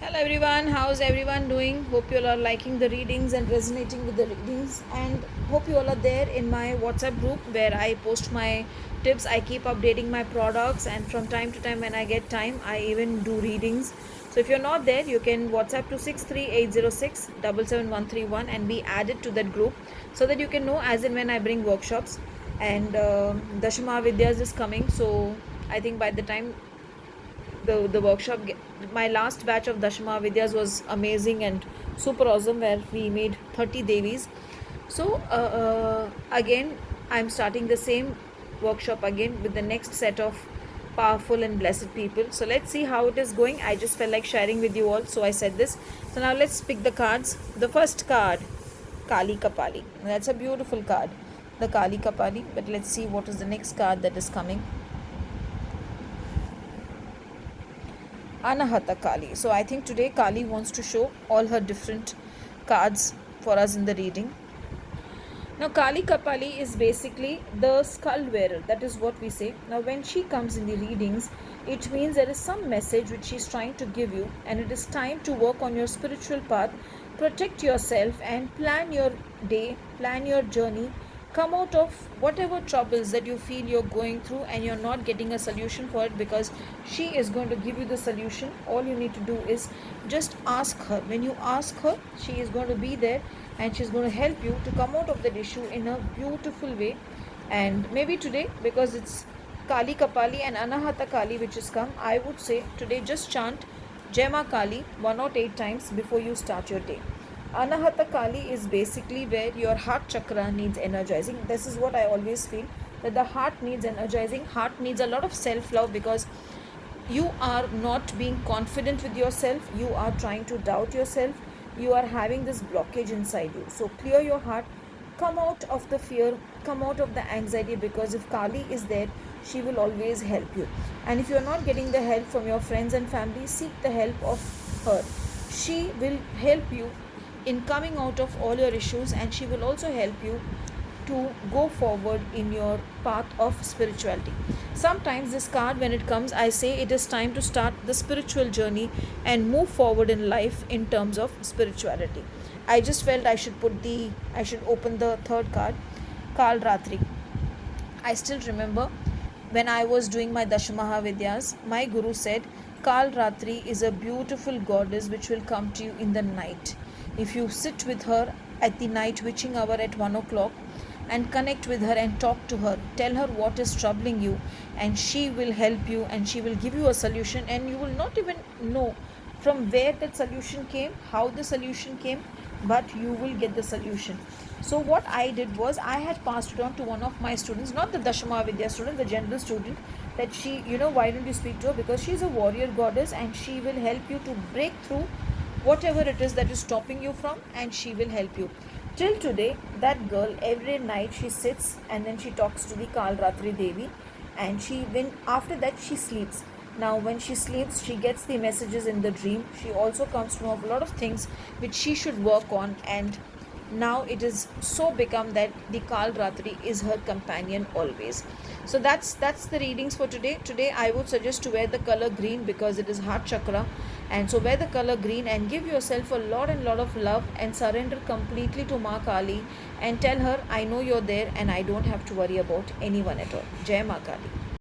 Hello everyone, how's everyone doing? Hope you all are liking the readings and resonating with the readings, and hope you all are there in my WhatsApp group where I post my tips. I keep updating my products, and from time to time when I get time I even do readings. So if you're not there, you can WhatsApp to 63806 and be added to that group so that you can know as and when I bring workshops. And Dashama Vidyas is coming, so I think by the time the workshop, my last batch of Dashama Vidyas was amazing and super awesome, where we made 30 devis. So again I'm starting the same workshop again with the next set of powerful and blessed people. So let's see how it is going. I just felt like sharing with you all, so I said this. So now let's pick the cards. The first card, Kali Kapali. That's a beautiful card, the Kali Kapali. But let's see what is the next card that is coming. Anahata Kali. So I think today Kali wants to show all her different cards for us in the reading. Now Kali Kapali is basically the skull wearer. That is what we say. Now when she comes in the readings, it means there is some message which she is trying to give you, and it is time to work on your spiritual path, protect yourself and plan your day, plan your journey. Come out of whatever troubles that you feel you're going through and you're not getting a solution for it, because she is going to give you the solution. All you need to do is just ask her. When you ask her, she is going to be there and she's going to help you to come out of that issue in a beautiful way. And maybe today, because it's Kali Kapali and Anahata Kali which has come, I would say today just chant Jai Ma Kali 108 times before you start your day. Anahata Kali is basically where your heart chakra needs energizing. This is what I always feel, that the heart needs energizing. Heart needs a lot of self-love, because you are not being confident with yourself. You are trying to doubt yourself. You are having this blockage inside you. So clear your heart. Come out of the fear. Come out of the anxiety, because if Kali is there, she will always help you. And if you are not getting the help from your friends and family, seek the help of her. She will help you in coming out of all your issues, and she will also help you to go forward in your path of spirituality. Sometimes this card, when it comes, I say it is time to start the spiritual journey and move forward in life in terms of spirituality. I just felt I should open the third card, Kal Ratri. I still remember when I was doing my Dashamaha Vidyas, my guru said Kal Ratri is a beautiful goddess which will come to you in the night. If you sit with her at the night witching hour at 1 o'clock and connect with her and talk to her, tell her what is troubling you, and she will help you and she will give you a solution, and you will not even know from where that solution came, how the solution came, but you will get the solution. So what I did was, I had passed it on to one of my students, not the Dashama Vidya student, the general student, that she, why don't you speak to her, because she's a warrior goddess and she will help you to break through whatever it is that is stopping you from, and she will help you. Till today, that girl, every night she sits and then she talks to the Kal Ratri Devi, and after that she sleeps. Now when she sleeps, she gets the messages in the dream. She also comes to know of a lot of things which she should work on, and now it is so become that the Kal Ratri is her companion always. So that's the readings for today. Today I would suggest to wear the color green, because it is heart chakra, and so wear the color green and give yourself a lot of love and surrender completely to Ma Kali, and tell her, I know you're there and I don't have to worry about anyone at all. Jai Ma Kali.